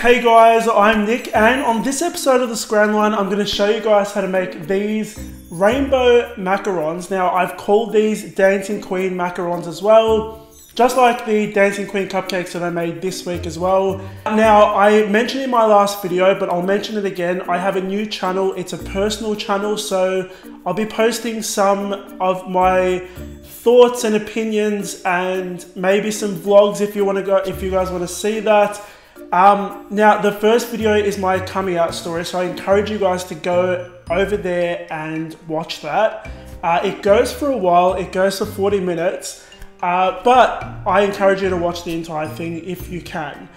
Hey guys, I'm Nick, and on this episode of the Scran Line, I'm going to show you guys how to make these rainbow macarons. Now, I've called these Dancing Queen macarons as well, just like the Dancing Queen cupcakes that I made this week as well. Now, I mentioned in my last video, but I'll mention it again. I have a new channel. It's a personal channel, so I'll be posting some of my thoughts and opinions and maybe some vlogs if you guys want to see that. Now, the first video is my coming out story, so I encourage you guys to go over there and watch that. It goes for a while, it goes for 40 minutes, but I encourage you to watch the entire thing if you can.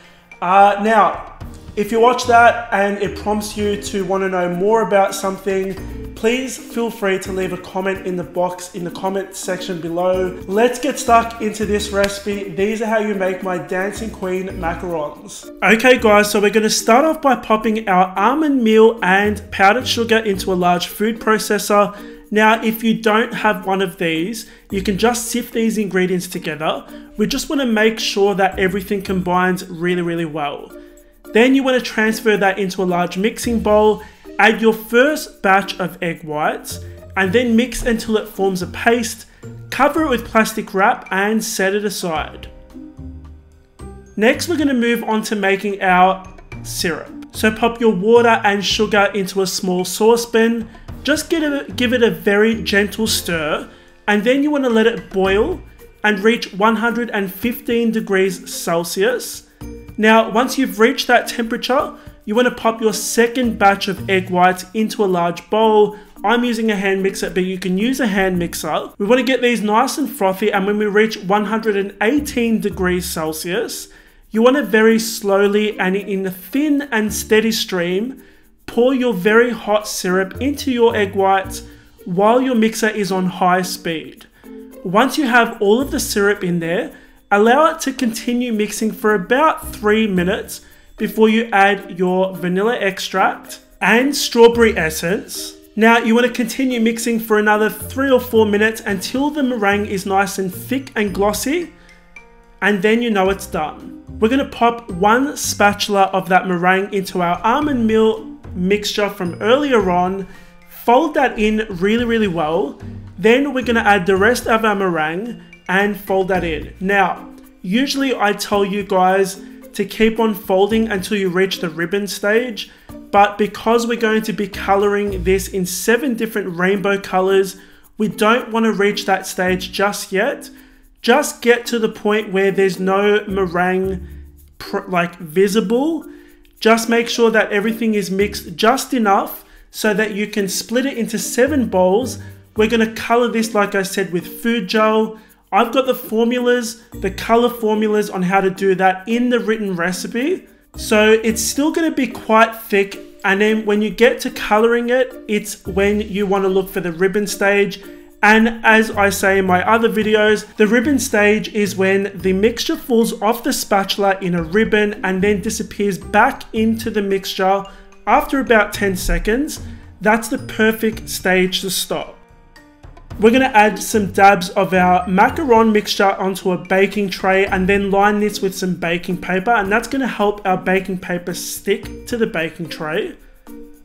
Now, if you watch that and it prompts you to want to know more about something, please feel free to leave a comment in the box in the comment section below. Let's get stuck into this recipe. These are how you make my Dancing Queen macarons. Okay guys, so we're going to start off by popping our almond meal and powdered sugar into a large food processor. Now, if you don't have one of these, you can just sift these ingredients together. We just want to make sure that everything combines really well. Then you want to transfer that into a large mixing bowl. Add your first batch of egg whites and then mix until it forms a paste. Cover it with plastic wrap and set it aside. Next, we're going to move on to making our syrup. So pop your water and sugar into a small saucepan. Just give it a very gentle stir, and then you want to let it boil and reach 115 degrees Celsius. Now, once you've reached that temperature, you want to pop your second batch of egg whites into a large bowl. I'm using a hand mixer, but you can use a hand mixer. We want to get these nice and frothy, and when we reach 118 degrees Celsius, you want to very slowly and in a thin and steady stream, pour your very hot syrup into your egg whites while your mixer is on high speed. Once you have all of the syrup in there, allow it to continue mixing for about 3 minutes before you add your vanilla extract and strawberry essence. Now, you want to continue mixing for another 3 or 4 minutes until the meringue is nice and thick and glossy, and then you know it's done. We're going to pop 1 spatula of that meringue into our almond meal mixture from earlier on, fold that in really well. Then we're going to add the rest of our meringue and fold that in. Now, usually I tell you guys to keep on folding until you reach the ribbon stage, but because we're going to be coloring this in 7 different rainbow colors, we don't want to reach that stage just yet. Just get to the point where there's no meringue visible. Just make sure that everything is mixed just enough so that you can split it into 7 bowls. We're going to color this, like I said, with food gel. I've got the formulas, the color formulas on how to do that in the written recipe. So it's still going to be quite thick. And then when you get to coloring it, it's when you want to look for the ribbon stage. And as I say in my other videos, the ribbon stage is when the mixture falls off the spatula in a ribbon and then disappears back into the mixture after about 10 seconds. That's the perfect stage to stop. We're going to add some dabs of our macaron mixture onto a baking tray and then line this with some baking paper, and that's going to help our baking paper stick to the baking tray.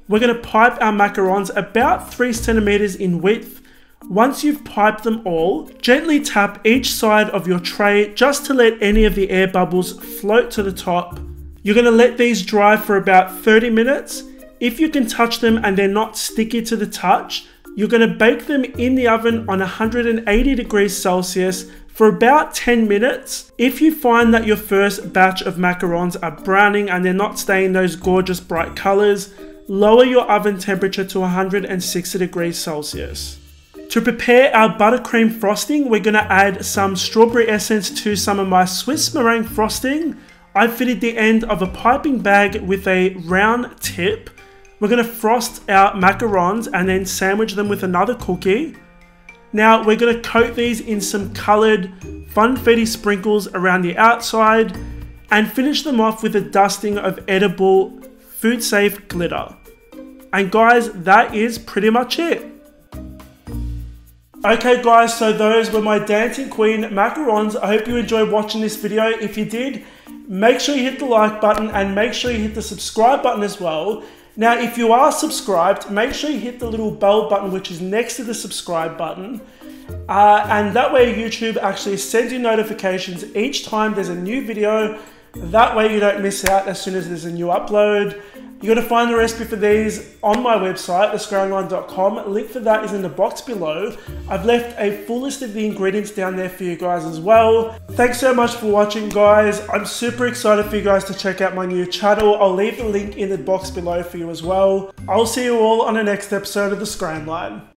We're going to pipe our macarons about 3 centimeters in width. Once you've piped them all, gently tap each side of your tray just to let any of the air bubbles float to the top. You're going to let these dry for about 30 minutes. If you can touch them and they're not sticky to the touch, you're going to bake them in the oven on 180 degrees Celsius for about 10 minutes. If you find that your first batch of macarons are browning and they're not staying those gorgeous bright colors, lower your oven temperature to 160 degrees Celsius. To prepare our buttercream frosting, we're going to add some strawberry essence to some of my Swiss meringue frosting. I've fitted the end of a piping bag with a round tip. We're going to frost our macarons and then sandwich them with another cookie. Now we're going to coat these in some colored funfetti sprinkles around the outside and finish them off with a dusting of edible food safe glitter. And guys, that is pretty much it. Okay guys, so those were my Dancing Queen macarons. I hope you enjoyed watching this video. If you did, make sure you hit the like button and make sure you hit the subscribe button as well. Now, if you are subscribed, make sure you hit the little bell button which is next to the subscribe button. And that way YouTube actually sends you notifications each time there's a new video. That way you don't miss out as soon as there's a new upload. You're going to find the recipe for these on my website, thescranline.com. Link for that is in the box below. I've left a full list of the ingredients down there for you guys as well. Thanks so much for watching, guys. I'm super excited for you guys to check out my new channel. I'll leave the link in the box below for you as well. I'll see you all on the next episode of The Scran Line.